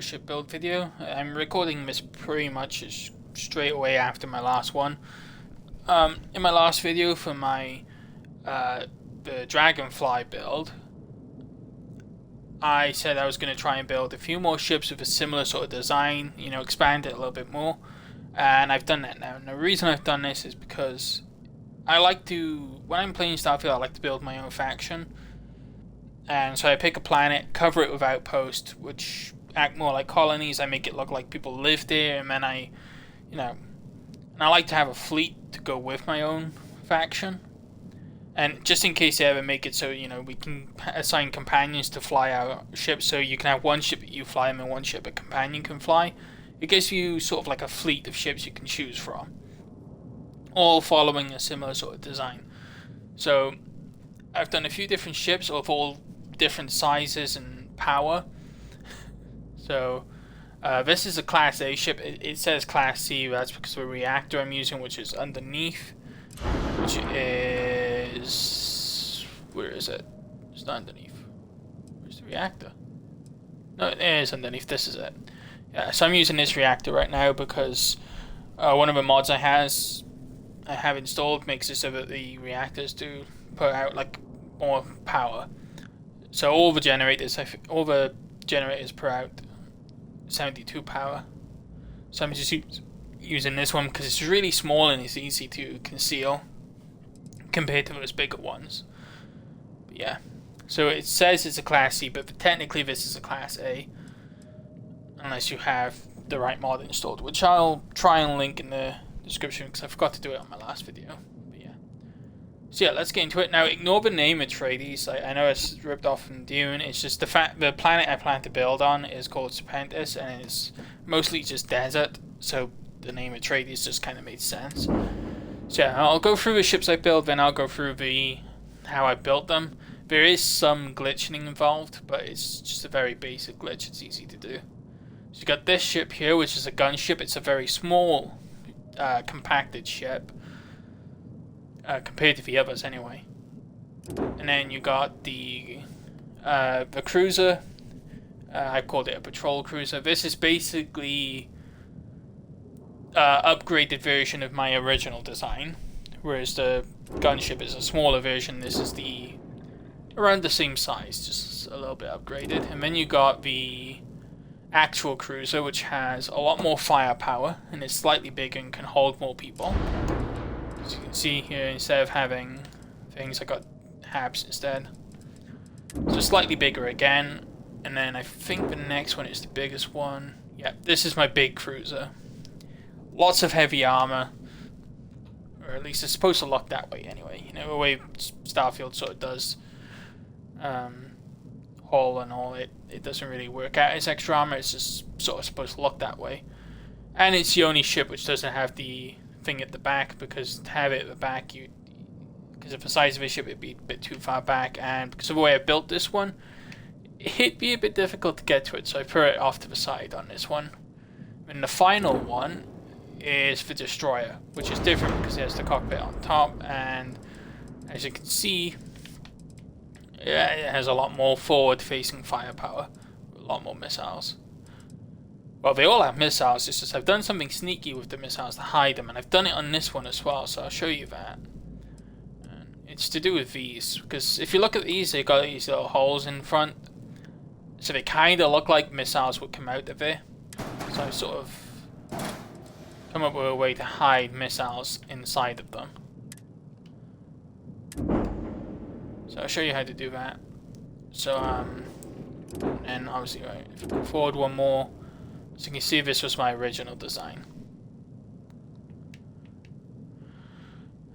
ship build video. I'm recording this pretty much straight away after my last one. In my last video for my the DragonFly build, I said I was going to try and build a few more ships with a similar sort of design, you know, expand it a little bit more, and I've done that now. And the reason I've done this is because I like to, when I'm playing Starfield, I like to build my own faction. And so I pick a planet, cover it with outposts, which act more like colonies. I make it look like people live there, and then I like to have a fleet to go with my own faction. And just in case they ever make it so, you know, we can assign companions to fly our ships, so you can have one ship that you fly and one ship a companion can fly. It gives you sort of like a fleet of ships you can choose from, all following a similar sort of design. So I've done a few different ships of all different sizes and power. So this is a Class A ship. It says Class C, but that's because of the reactor I'm using, which is underneath. Which is... where is it? It's not underneath. Where's the reactor? No, it is underneath. This is it. Yeah, so I'm using this reactor right now because one of the mods I have installed makes it so that the reactors do put out like more power. So all the generators put out 72 power. So I'm just using this one because it's really small and it's easy to conceal compared to those bigger ones. But yeah, so it says it's a Class C, but technically this is a Class A, unless you have the right mod installed, which I'll try and link in the description because I forgot to do it on my last video. But yeah, so yeah, let's get into it now. Ignore the name Atreides. I know it's ripped off from Dune. It's just the planet I plan to build on is called Serpentis, and it's mostly just desert, so the name Atreides just kind of made sense. So yeah, I'll go through the ships I built, then I'll go through how I built them. There is some glitching involved, but it's just a very basic glitch. It's easy to do. So you got this ship here, which is a gunship. It's a very small, compacted ship compared to the others, anyway. And then you got the cruiser. I called it a patrol cruiser. This is basically upgraded version of my original design, whereas the gunship is a smaller version. This is around the same size, just a little bit upgraded. And then you got the actual cruiser, which has a lot more firepower and is slightly bigger and can hold more people. As you can see here, instead of having things, I got habs instead. So slightly bigger again. And then I think the next one is the biggest one. Yeah, this is my big cruiser. Lots of heavy armor, or at least it's supposed to look that way anyway. You know, the way Starfield sort of does hull and all, it doesn't really work out as extra armor. It's just sort of supposed to look that way. And it's the only ship which doesn't have the thing at the back, because to have it at the back, because of the size of the ship, it'd be a bit too far back, and because of the way I built this one, it'd be a bit difficult to get to it, so I put it off to the side on this one. And the final one is the destroyer, which is different because it has the cockpit on top, and as you can see, yeah, it has a lot more forward-facing firepower, a lot more missiles. Well, they all have missiles, it's just I've done something sneaky with the missiles to hide them, and I've done it on this one as well, so I'll show you that. And it's to do with these, because if you look at these, they've got these little holes in front, so they kind of look like missiles would come out of it. So I've sort of come up with a way to hide missiles inside of them. So I'll show you how to do that. So and obviously, right, if I go forward one more, so you can see this was my original design.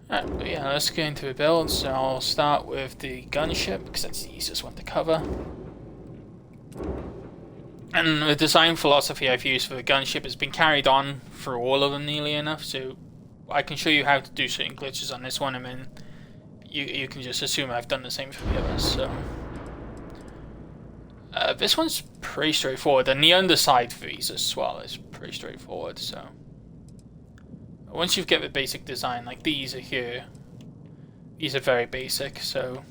Alright, but yeah, let's get into the build. So I'll start with the gunship because that's the easiest one to cover. And the design philosophy I've used for the gunship has been carried on for all of them nearly enough, so I can show you how to do certain glitches on this one, and then you can just assume I've done the same for the others. So this one's pretty straightforward, and the underside for these as well is pretty straightforward. So once you get the basic design, like these are here, these are very basic, so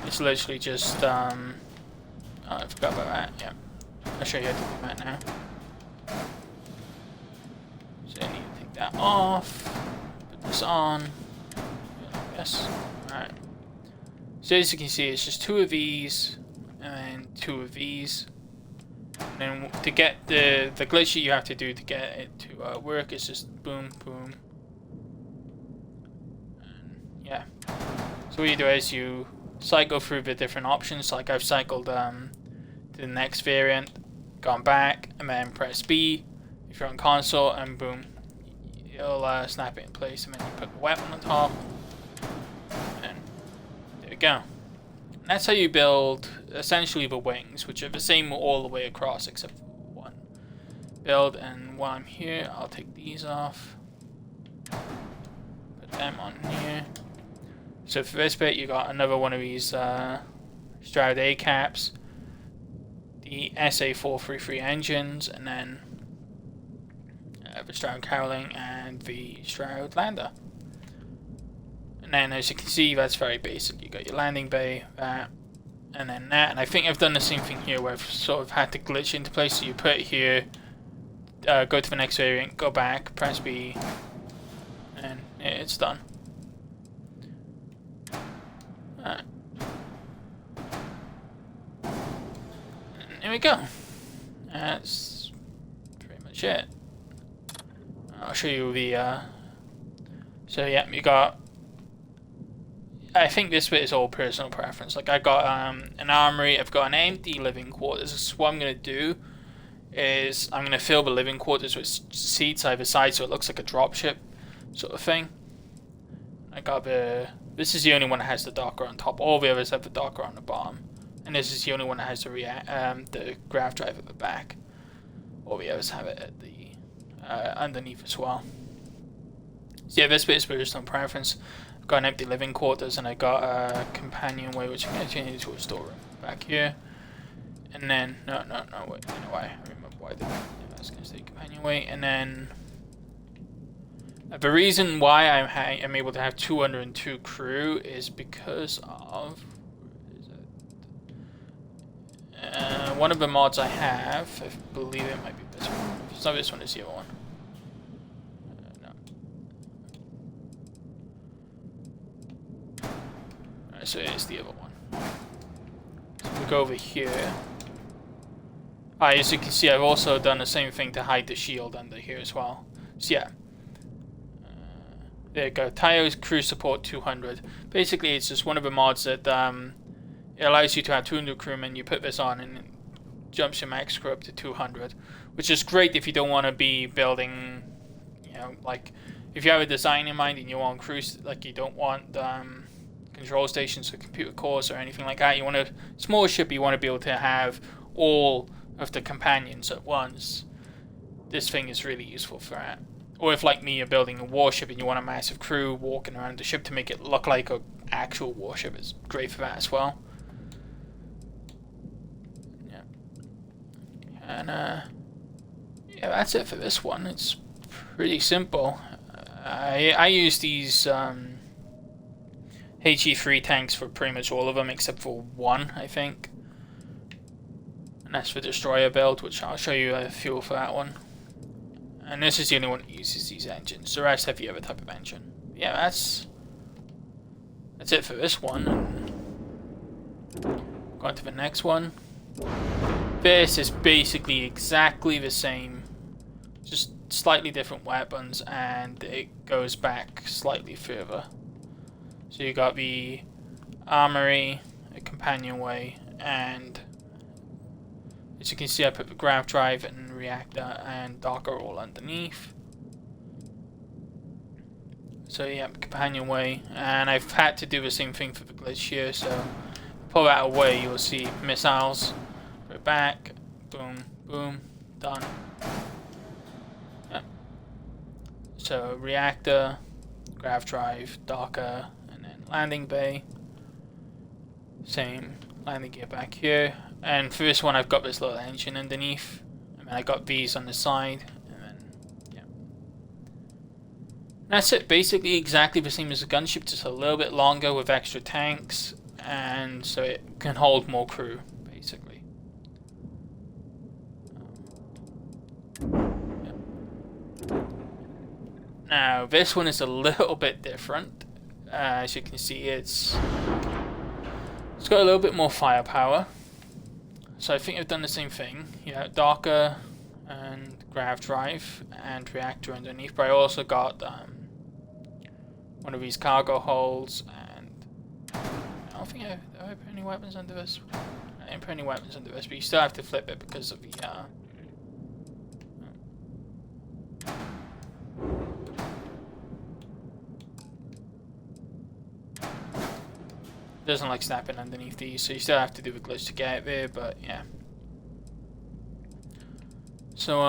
it's literally just, oh, I forgot about that, yeah. I'll show you how to do that now. So I need to take that off, put this on, like this. Alright. So as you can see, it's just 2 of these, and 2 of these. And then to get the glitch that you have to do to get it to work is just boom, boom. And yeah. So what you do is you cycle through the different options. Like I've cycled to the next variant, gone back, and then press B if you're on console, and boom, it'll snap it in place, and then you put the weapon on top, and there we go. And that's how you build essentially the wings, which are the same all the way across except for one. Build, and while I'm here, I'll take these off, put them on here. So for this bit, you got another one of these Stroud A caps, the SA433 engines, and then the Stroud cowling and the Stroud lander. And then as you can see, that's very basic. You got your landing bay, that, and then that. And I think I've done the same thing here where I've sort of had to glitch into place. So you put it here, go to the next variant, go back, press B, and it's done. Alright. And there we go. That's pretty much it. I'll show you the so yeah, you got, I think this bit is all personal preference. Like I got an armory, I've got an empty living quarters. So what I'm gonna do is I'm gonna fill the living quarters with seats either side so it looks like a dropship sort of thing. I got this is the only one that has the docker on top. All the others have the docker on the bottom, and this is the only one that has the grav drive at the back. All the others have it at the underneath as well. So yeah, this bit is personal preference. I've got an empty living quarters, and I got a companionway which I'm going to change into a storeroom back here. And then no, wait, you know why? I remember why I was going to say companionway. And then the reason why I'm able to have 202 crew is because of, where is it? One of the mods I have, I believe it might be this one. If it's not this one, it's the other one. No. Alright, so it's the other one. So we go over here. As you can see, I've also done the same thing to hide the shield under here as well. So yeah. There you go. Taio's crew support 200. Basically, it's just one of the mods that it allows you to have 200 crewmen. You put this on and it jumps your max crew up to 200, which is great if you don't want to be building, you know, like if you have a design in mind and you want crews, like you don't want control stations or computer cores or anything like that. You want a small ship. You want to be able to have all of the companions at once. This thing is really useful for that. Or if, like me, you're building a warship and you want a massive crew walking around the ship to make it look like an actual warship, it's great for that as well. Yeah. And, yeah, that's it for this one. It's pretty simple. I use these HE3 tanks for pretty much all of them, except for one, I think. And that's the destroyer build, which I'll show you a fuel for that one. And this is the only one that uses these engines. The rest have the other type of engine. Yeah, that's it for this one. Go on to the next one. This is basically exactly the same, just slightly different weapons, and it goes back slightly further. So you got the armory, a companionway, and as you can see, I put the grav drive and reactor and docker all underneath. So yeah, companionway, and I've had to do the same thing for the glitch here. So pull that away, you will see missiles. Put it back, boom, boom, done. Yep. So reactor, grav drive, docker, and then landing bay. Same landing gear back here. And for this one, I've got this little engine underneath, and then I got these on the side, and then yeah. And that's it. Basically, exactly the same as a gunship, just a little bit longer with extra tanks, and so it can hold more crew, basically. Now this one is a little bit different. As you can see, it's got a little bit more firepower. So I think I've done the same thing. Yeah, Docker and grav drive and reactor underneath. But I also got one of these cargo holds, and I don't think I put any weapons under this. I didn't put any weapons under this, but you still have to flip it because of the doesn't like snapping underneath these, so you still have to do the glitch to get it there, but yeah. So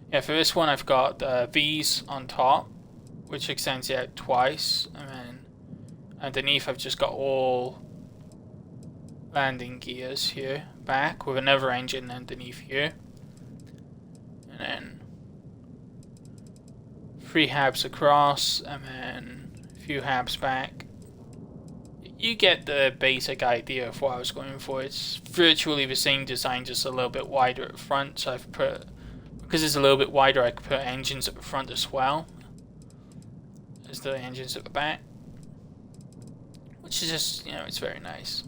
yeah, for this one I've got these on top, which extends it out twice, and then underneath I've just got all landing gears here, back, with another engine underneath here. And then 3 habs across, and then a few habs back. You get the basic idea of what I was going for. It's virtually the same design, just a little bit wider at the front. So I've put, because it's a little bit wider, I could put engines at the front as well as the engines at the back, which is just, you know, it's very nice.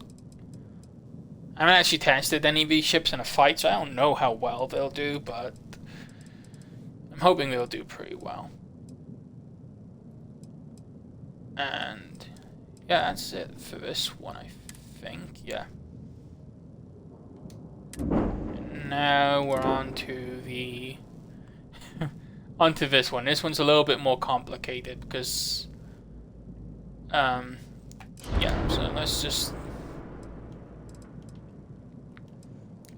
I haven't actually tested any of these ships in a fight, so I don't know how well they'll do, but I'm hoping they'll do pretty well. And yeah, that's it for this one, I think. Yeah. And now we're on to the onto this one. This one's a little bit more complicated because yeah, so let's just,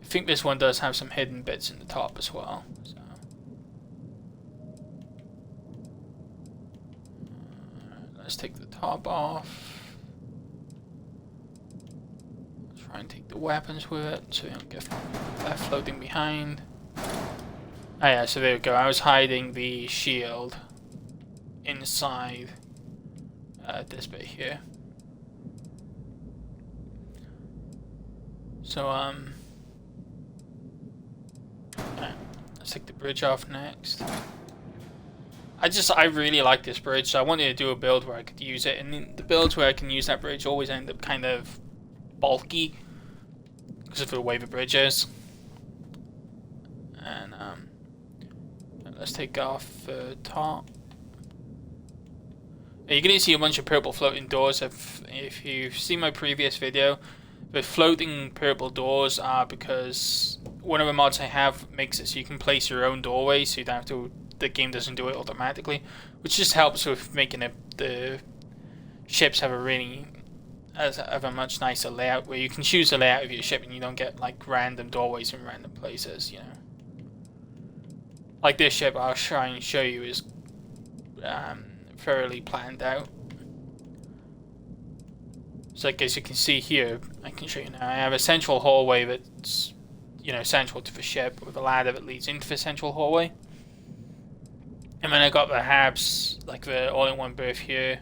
I think this one does have some hidden bits in the top as well. So let's take the top off. Try and take the weapons with it so you don't get that floating behind. Oh yeah, so there we go. I was hiding the shield inside this bit here. So let's take the bridge off next. I really like this bridge, so I wanted to do a build where I could use it, and the builds where I can use that bridge always end up kind of bulky because of the way the bridge is. And let's take off the top. You're going to see a bunch of purple floating doors. If you've seen my previous video, the floating purple doors are because one of the mods I have makes it so you can place your own doorway, so you don't have to, the game doesn't do it automatically, which just helps with making the ships have a much nicer layout, where you can choose the layout of your ship and you don't get like random doorways in random places, you know. Like this ship I'll try and show you is thoroughly planned out. So like, as you can see here, I can show you now, I have a central hallway that's, you know, central to the ship, with a ladder that leads into the central hallway. And then I got the habs, like the all-in-one berth here,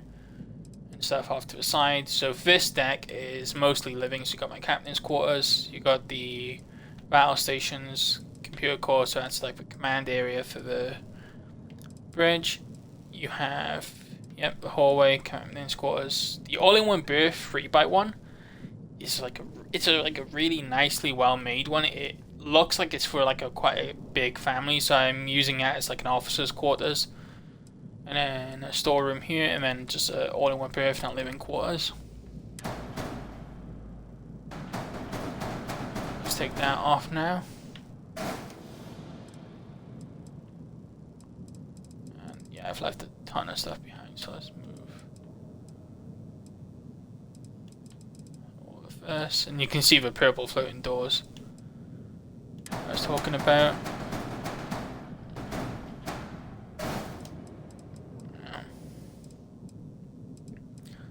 and stuff off to the side. So this deck is mostly living, so you got my captain's quarters, you got the battle stations, computer core, so that's like the command area for the bridge. You have, yep, the hallway, captain's quarters. The all-in-one berth 3x1 is like a really nicely well-made one. It looks like it's for like quite a big family, so I'm using that as like an officer's quarters, and then a storeroom here, and then just an all-in-one berth, not living quarters. Let's take that off now. And yeah, I've left a ton of stuff behind, so let's move all of this, and you can see the purple floating doors I was talking about.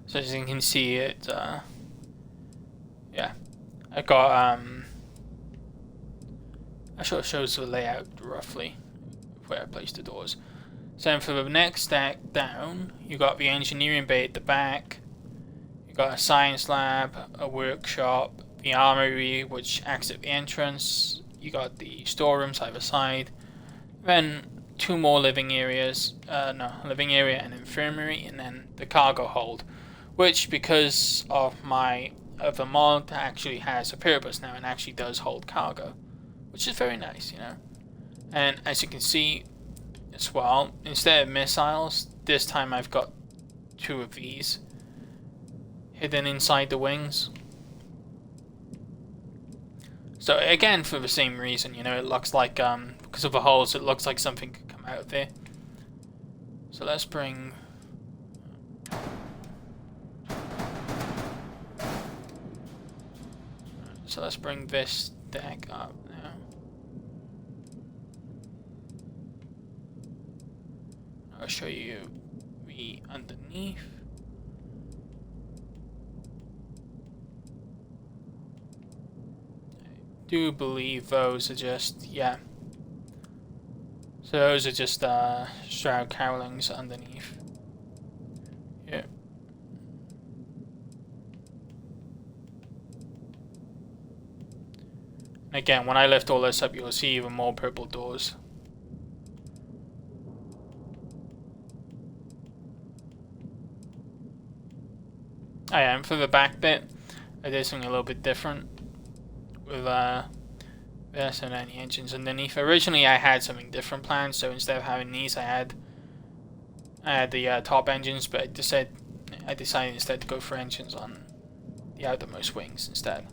So as you can see, it yeah, I got I sort of shows the layout roughly where I placed the doors. So for the next deck down, you got the engineering bay at the back, you got a science lab, a workshop, the armory which acts at the entrance, you got the storerooms either side, then two more living areas. No, living area and infirmary, and then the cargo hold, which because of my other mod actually has a purpose now and actually does hold cargo, which is very nice, you know. And as you can see as well, instead of missiles, this time I've got two of these hidden inside the wings. So again, for the same reason, you know, it looks like, because of the holes, it looks like something could come out of there. So let's bring... So let's bring this deck up now. I'll show you the underneath. I do believe those are just, yeah. So those are just shroud cowlings underneath. Yeah. And again, when I lift all this up, you'll see even more purple doors. I am for the back bit. I did something a little bit different with this and then the engines underneath. Originally, I had something different planned. So instead of having these, I had the top engines, but I decided instead to go for engines on the outermost wings instead.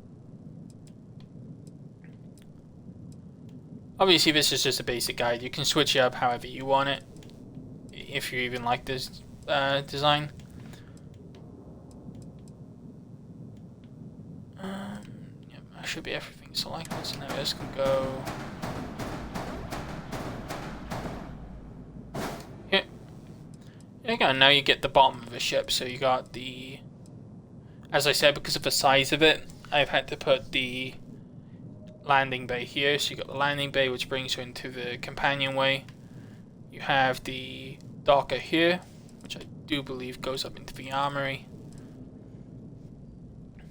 Obviously, this is just a basic guide. You can switch it up however you want it, if you even like this design. Yep, that should be everything selected, so now this can go here. There you go, now you get the bottom of the ship, so you got the... As I said, because of the size of it, I've had to put the landing bay here. So you got the landing bay, which brings you into the companionway. You have the docker here, which I do believe goes up into the armory.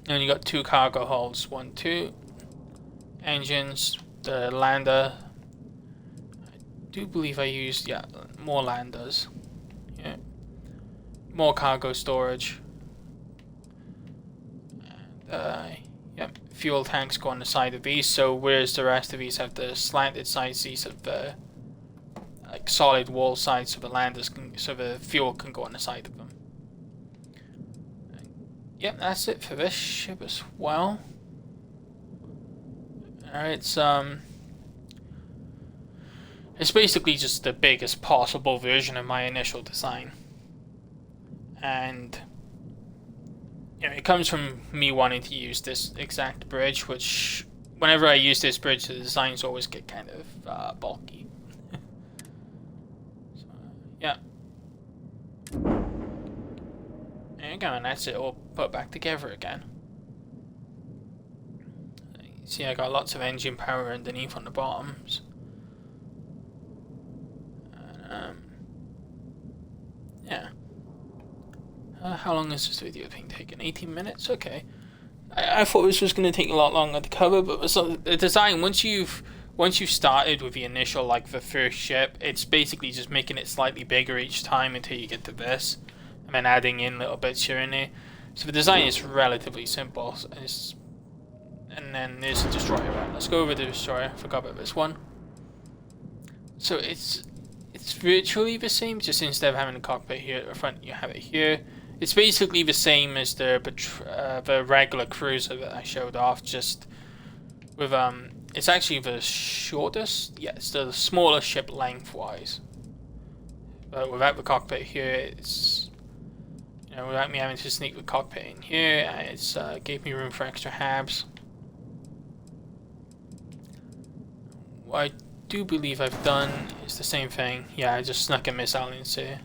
And you got two cargo holds, 1, 2 engines, the lander. I do believe I used, yeah, more landers. Yeah, more cargo storage. And yep, fuel tanks go on the side of these. So whereas the rest of these have the slanted sides, these have the like solid wall sides, so the landers can, so the fuel can go on the side of them. Yep, that's it for this ship as well. Alright, it's basically just the biggest possible version of my initial design. And you know, it comes from me wanting to use this exact bridge, which whenever I use this bridge, the designs always get kind of bulky. So, yeah. There you go, and that's it all put back together again. You see, I got lots of engine power underneath on the bottoms. And, yeah. How long is this video being taken? 18 minutes? Okay. I thought this was going to take a lot longer to cover, but the design, once you've started with the initial, like the first ship, it's basically just making it slightly bigger each time until you get to this, and then adding in little bits here and there. So the design is relatively simple. And then there's the destroyer. Right, let's go over the destroyer. Forgot about this one. So it's virtually the same, just instead of having the cockpit here at the front, you have it here. It's basically the same as the regular cruiser that I showed off, just with it's actually the shortest. Yeah, it's the smallest ship lengthwise. But without the cockpit here, it's, you know, without me having to sneak the cockpit in here, it's gave me room for extra habs. What I do believe I've done is the same thing. Yeah, I just snuck a missile in here.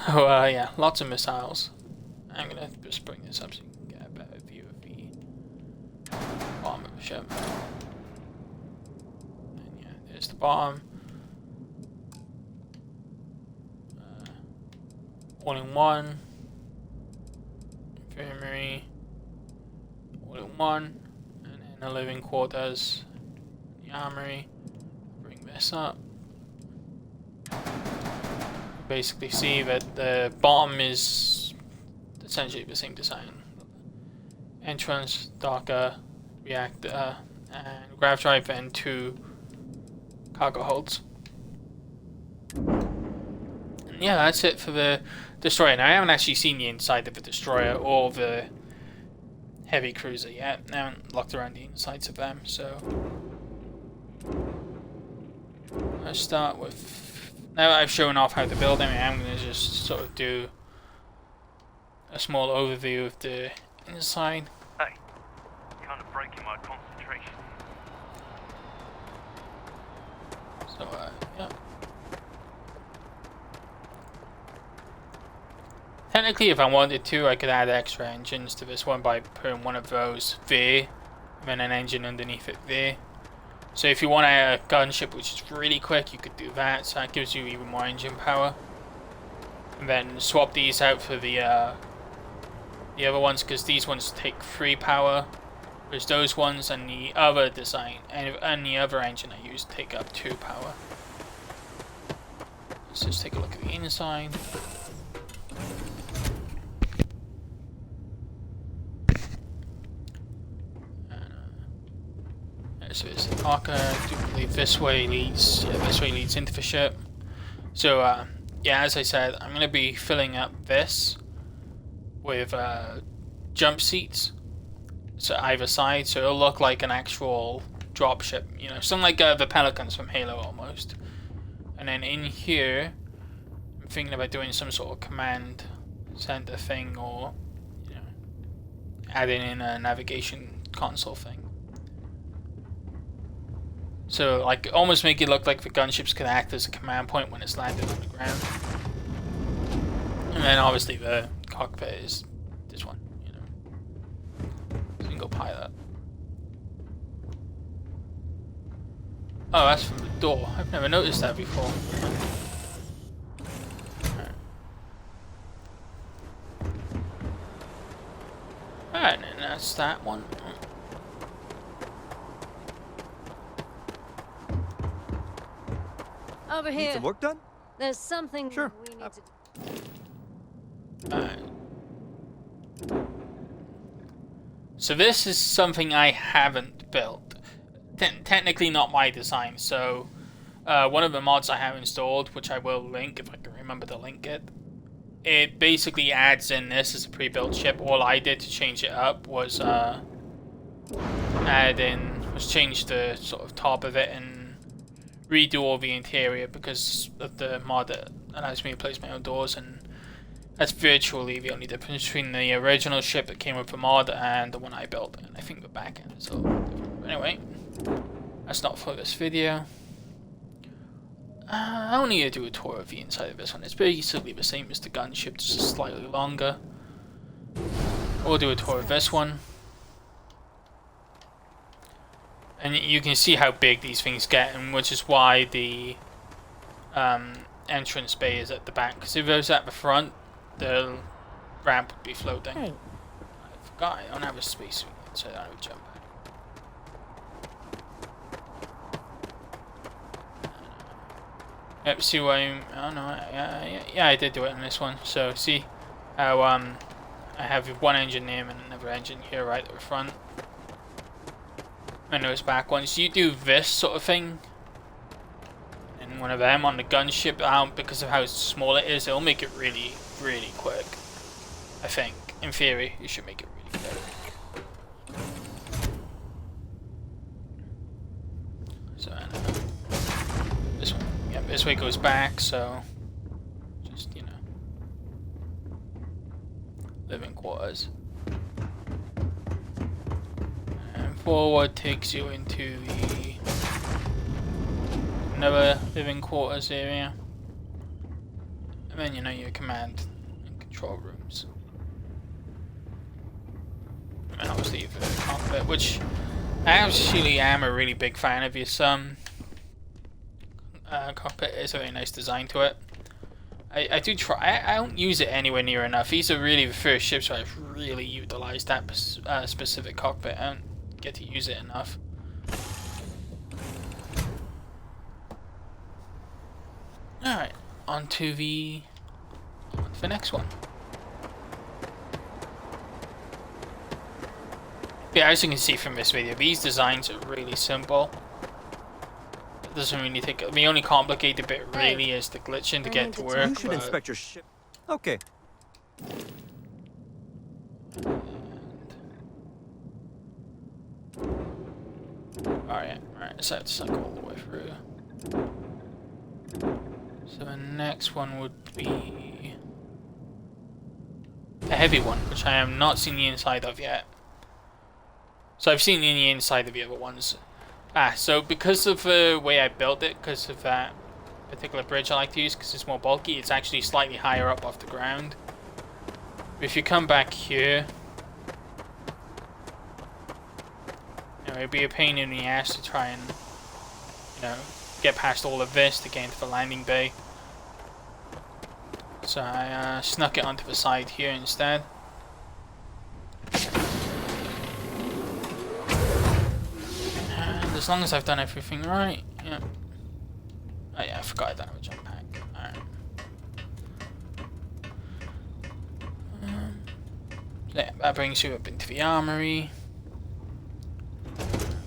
So yeah, lots of missiles. I'm gonna just bring this up so you can get a better view of the bottom of the ship. And yeah, there's the bottom. All in one. Infirmary. All in one. And then the living quarters. The armory. Bring this up. basically see that the bottom is essentially the same design. Entrance, docker, reactor, and grav drive, and 2 cargo holds. And yeah, that's it for the destroyer. Now, I haven't actually seen the inside of the destroyer or the heavy cruiser yet. I haven't looked around the insides of them, so let's start with, now that I've shown off how to build them, I'm going to just sort of do a small overview of the inside. Hey, kind of breaking my concentration. So, yeah. Technically, if I wanted to, I could add extra engines to this one by putting one of those there, and then an engine underneath it there. So if you want a gunship which is really quick, you could do that, so that gives you even more engine power. And then swap these out for the other ones, because these ones take 3 power, whereas those ones and the other design and the other engine I use take up 2 power. Let's just take a look at the inside. So it's the Parker. I do believe this way leads into the ship. So yeah, as I said, I'm going to be filling up this with jump seats, so either side, so it'll look like an actual dropship, you know, something like the Pelicans from Halo almost. And then in here, I'm thinking about doing some sort of command center thing, or you know, adding in a navigation console thing. So, like, almost make it look like the gunships can act as a command point when it's landed on the ground. And then, obviously, the cockpit is this one, you know. Single pilot. Oh, that's from the door. I've never noticed that before. Alright, and then that's that one. Over Need here. some work done? There's something Sure. we need to do. Alright. So this is something I haven't built. Technically not my design, so one of the mods I have installed, which I will link if I can remember to link it, it basically adds in this as a pre-built ship. All I did to change it up was change the sort of top of it and redo all the interior, because of the mod that allows me to place my own doors, and that's virtually the only difference between the original ship that came with the mod and the one I built. And I think the back end is a little different. But anyway, that's not for this video. I don't need to do a tour of the inside of this one. It's basically the same as the gunship, just slightly longer. We'll do a tour of this one. And you can see how big these things get, and which is why the entrance bay is at the back. Because if it was at the front, the ramp would be floating. Hey. I forgot, I don't have a space suit, so I don't have a jump pad. Yep, see why I'm... Oh no, yeah, I did do it in this one. So see how I have one engine name and another engine here right at the front. And those back ones. You do this sort of thing, and one of them on the gunship, because of how small it is, it'll make it really, really quick. I think, in theory, you should make it really quick. So, this one, yeah, this way goes back, so just, you know, living quarters. Forward takes you into the another living quarters area, and then you know your command and control rooms, and obviously the cockpit, which I actually am a really big fan of. This cockpit is a very nice design to it. I do try. I don't use it anywhere near enough. These are really the first ships where I've really utilized that specific cockpit. I don't get to use it enough. Alright, onto the next one. Yeah, as you can see from this video, these designs are really simple. It doesn't really take. The only complicated bit really is the glitching to I get need to to work. talk You should but- inspect your ship. Okay. Alright, so I have to cycle all the way through. So the next one would be a heavy one, which I have not seen the inside of yet. So I've seen the inside of the other ones. So because of the way I built it, because of that particular bridge I like to use, because it's more bulky, it's actually slightly higher up off the ground. If you come back here, it'd be a pain in the ass to try and, get past all of this to get into the landing bay. So I snuck it onto the side here instead. And as long as I've done everything right, yeah. Oh yeah, I forgot I don't have a jump pack. Alright. Yeah, that brings you up into the armory.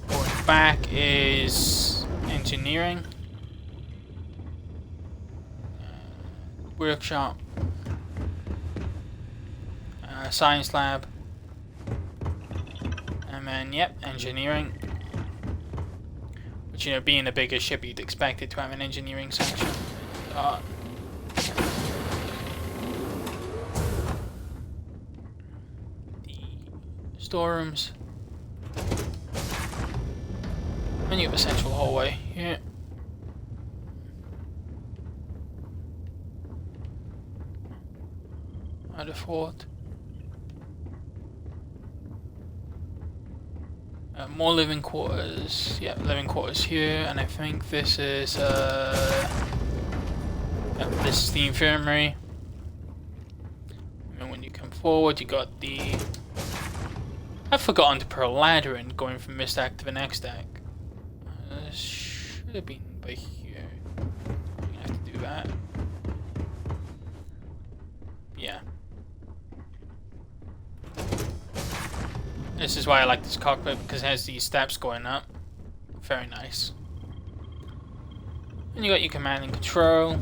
Going back is engineering. Workshop. Science lab. And then, yep, engineering. Which, being a bigger ship, you'd expect it to have an engineering section. The storerooms. And you have a central hallway here. At the fort. More living quarters. Yeah, living quarters here, and I think this is this is the infirmary. And when you come forward, you got the. I've forgotten to put a ladder in going from this deck to the next deck. Should have been by here. I'm gonna have to do that. Yeah. This is why I like this cockpit, because it has these steps going up. Very nice. And you got your command and control.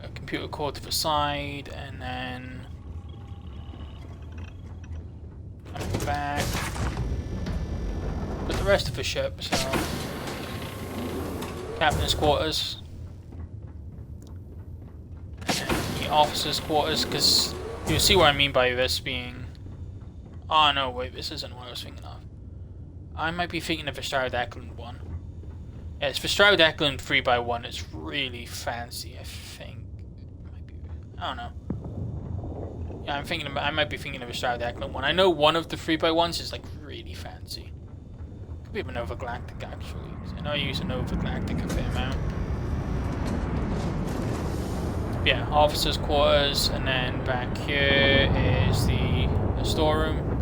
A computer core to the side, and then coming back. But the rest of the ship, so captain's quarters. And the officer's quarters, because you'll see what I mean by this being. Oh no, wait, this isn't what I was thinking of. I might be thinking of the Stroud Eklund one. Yeah, it's the Stroud Eklund 3x1. It's really fancy, I think. Might be, I don't know. Yeah, I might be thinking of the Stroud Eklund one. I know one of the 3x1s is like really fancy. Could be a Nova Galactic actually. I know I use a Nova Galactic a fair amount. Yeah, officers' quarters, and then back here is the storeroom.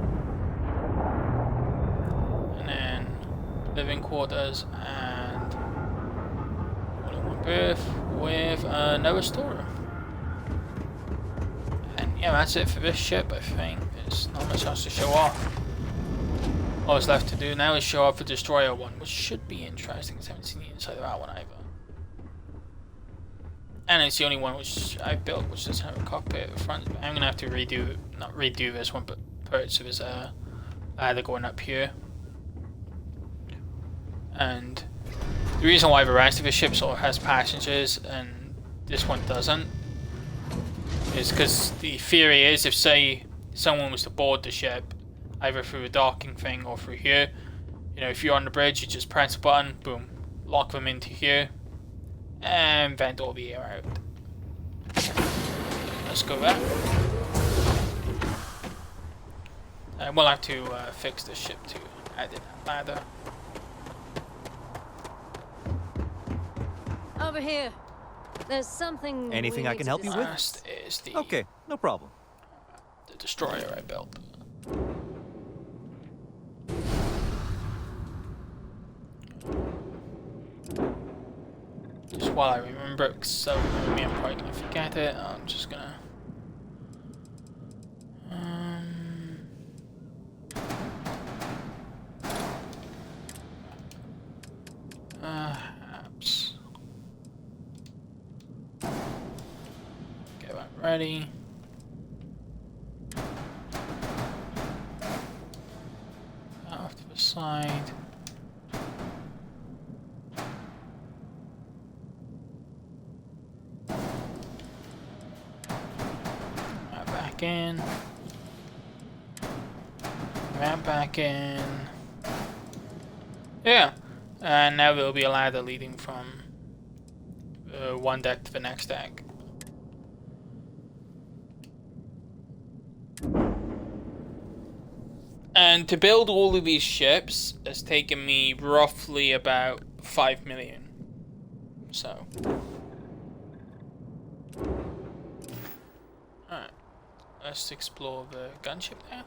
Living quarters and all in one berth with another storeroom. And yeah, that's it for this ship, I think. There's not much else to show off. All that's left to do now is show off the destroyer one, which should be interesting because I haven't seen the inside of that one either. And it's the only one which I built, which doesn't have a cockpit at the front. I'm gonna have to not redo this one, but put it so there's a ladder going up here. And the reason why the rest of the ship sort of has passengers and this one doesn't is because the theory is if, say, someone was to board the ship either through a docking thing or through here, if you're on the bridge, you just press a button, boom, lock them into here and vent all the air out. Let's go back. And we'll have to fix the ship to add in that ladder. Over here. There's something. Anything I can help you with? Last is the Okay, no problem. the destroyer I built. Just while I remember it, because so maybe I'm probably gonna forget it. I'm just gonna. Perhaps. Get that ready. Off to the side. Back in. Ramp back in. Yeah. And now there'll be a ladder leading from one deck to the next deck. And to build all of these ships has taken me roughly about 5 million. So. Alright. Let's explore the gunship now.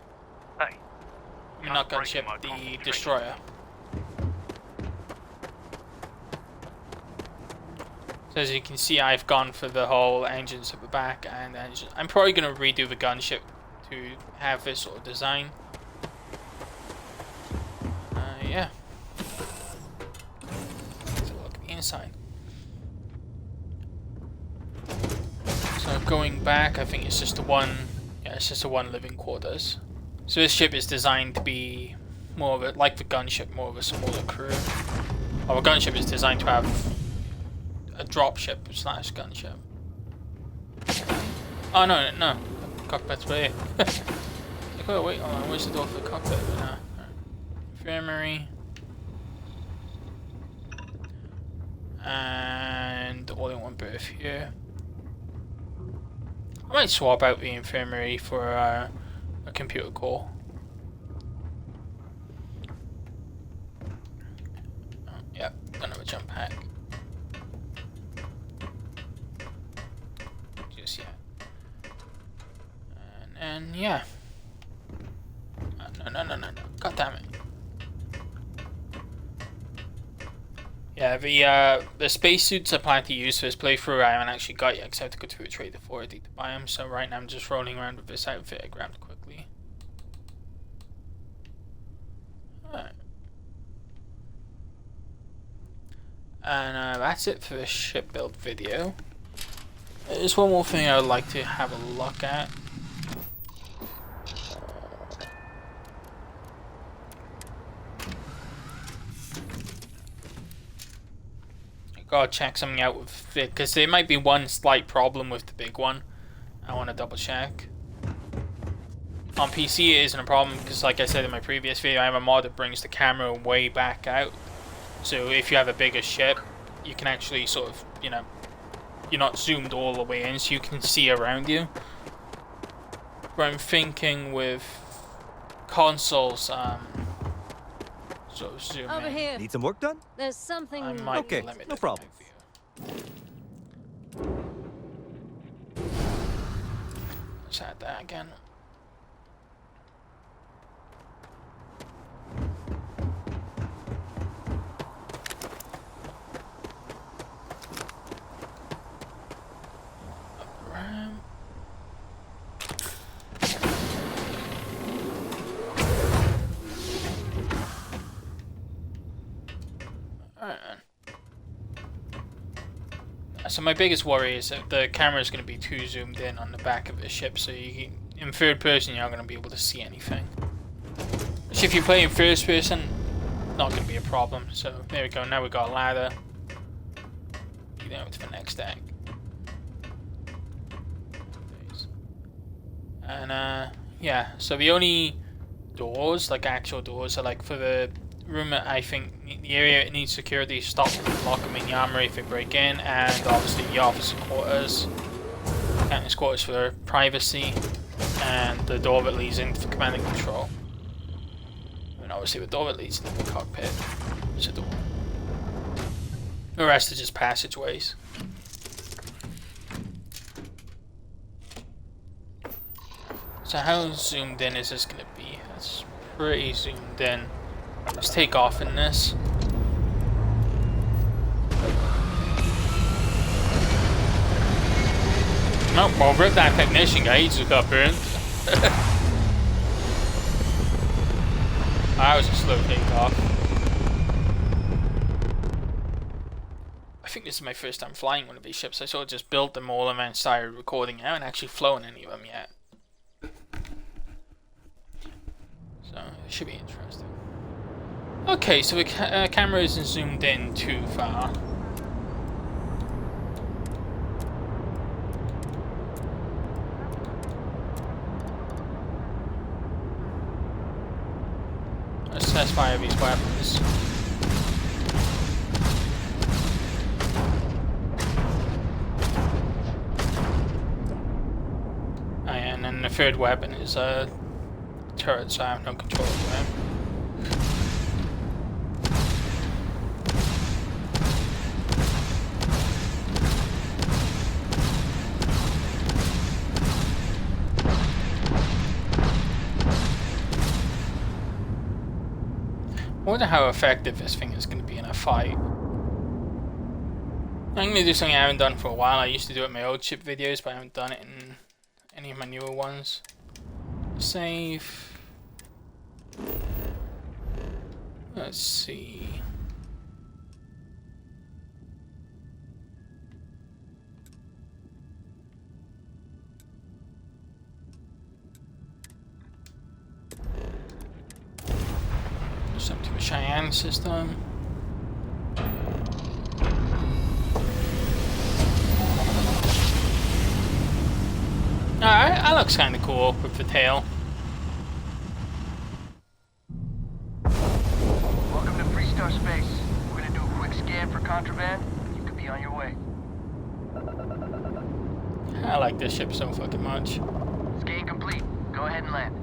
Hey. I mean, not gunship, the destroyer. So as you can see, I've gone for the whole engines at the back and engine. I'm probably going to redo the gunship to have this sort of design. Yeah. Let's look at the inside. So going back, I think it's just it's just a one living quarters. So this ship is designed to be more of a, like the gunship, more of a smaller crew. Our gunship is designed to have a dropship / gunship. Oh no, no, cockpit's way. Like, oh wait, hold on, where's the door for the cockpit? No. Infirmary. And all in one berth here. I might swap out the infirmary for a computer core. Oh, yep, don't have a jump pack. Just yet. And yeah. No. God damn it. Yeah, the spacesuits I plan to use for this playthrough I haven't actually got yet because I have to go to a trade authority to buy them. So right now I'm just rolling around with this outfit I grabbed quickly. Alright. And that's it for this ship build video. There's one more thing I would like to have a look at. Gotta check something out with it because there might be one slight problem with the big one. I want to double check. On PC it isn't a problem because, like I said in my previous video, I have a mod that brings the camera way back out. So if you have a bigger ship, you can actually sort of, you know, you're not zoomed all the way in, so you can see around you. But I'm thinking with consoles, sort of zoom Over in. here. Need some work done? There's something. I might Okay, limit no it problem. my view. Let's add that again. Up the ramp. Alright, man. So my biggest worry is that the camera is going to be too zoomed in on the back of the ship, so in third person you're not going to be able to see anything. Which if you play in first person, not going to be a problem. So there we go, now we got a ladder. Leading over to the next deck. And yeah, so the only doors, like actual doors, are like for the room that I think the area it needs security, stop and lock them in the armory if they break in, and obviously the officer quarters, captain's quarters for their privacy, and the door that leads into the command and control. And obviously the door that leads into the cockpit is a door. The rest are just passageways. So how zoomed in is this going to be? That's pretty zoomed in. Let's take off in this. No, well, rip that technician guy, he just got burnt. That was a slow takeoff. I think this is my first time flying one of these ships. I sort of just built them all and then started recording. I haven't actually flown any of them yet. So, it should be interesting. Okay, so the camera isn't zoomed in too far. Let's test fire these weapons. Oh, yeah, and then the third weapon is a turret, so I have no control over them. I wonder how effective this thing is going to be in a fight. I'm going to do something I haven't done for a while. I used to do it in my old ship videos, but I haven't done it in any of my newer ones. Save. Let's see. Up to the Cheyenne system. Alright, that looks kind of cool with the tail. Welcome to Freestar Space. We're gonna do a quick scan for contraband. You could be on your way. I like this ship so fucking much. Scan complete. Go ahead and land.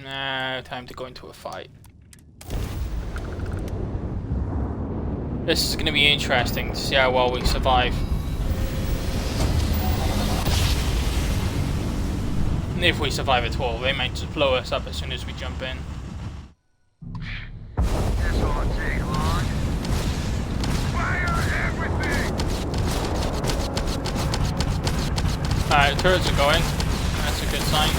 Now, time to go into a fight. This is going to be interesting to see how well we survive. If we survive at all, they might just blow us up as soon as we jump in. This won't take long. Fire everything! Alright, turrets are going. That's a good sign.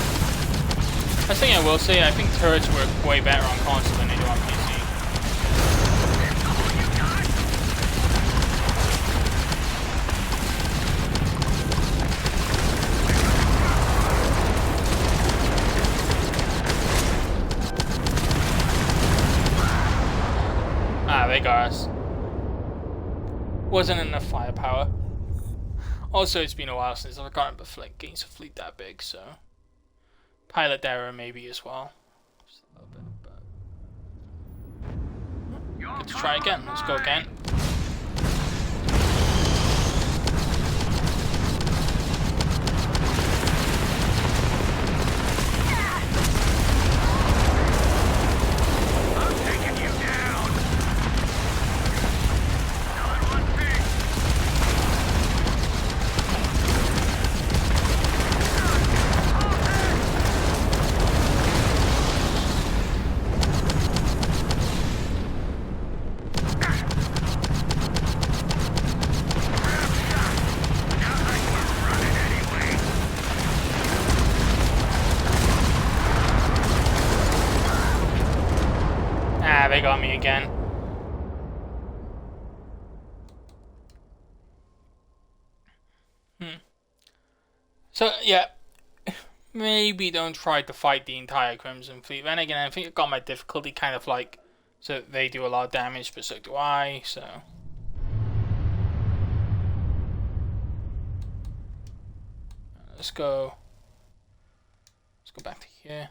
One thing I will say, I think turrets work way better on console than they do on PC. Ah, they got us. Wasn't enough firepower. Also, it's been a while since I've gotten against a fleet that big, so... Pilot error maybe as well. Just a little bit, but... Let's try again. Let's go again. I'm taking you down! Done one thing! Ah, they got me again. So, yeah. Maybe don't try to fight the entire Crimson Fleet. Then again, I think I got my difficulty kind of like... So they do a lot of damage, but so do I, so... Let's go back to here.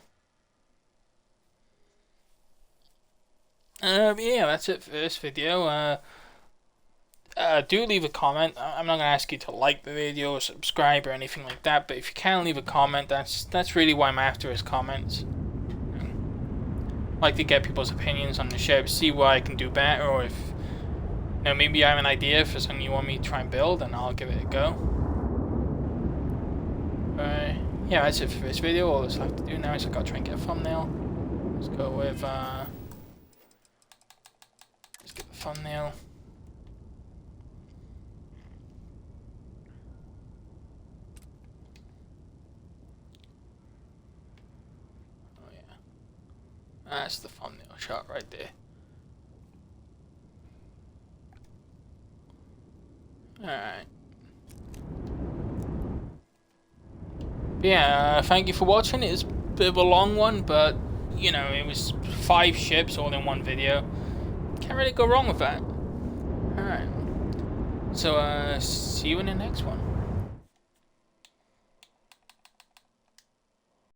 Yeah, that's it for this video. Do leave a comment. I'm not gonna ask you to like the video or subscribe or anything like that, but if you can leave a comment, that's really why I'm after is comments. I like to get people's opinions on the ship, see what I can do better, or if maybe I have an idea for something you want me to try and build, and I'll give it a go. Yeah, that's it for this video. All I have to do now is I gotta try and get a thumbnail. Let's go with thumbnail. Oh yeah. That's the thumbnail shot right there. Alright. Yeah, thank you for watching. It was a bit of a long one, but, you know, it was 5 ships all in one video. Can't really go wrong with that. Alright. So, see you in the next one.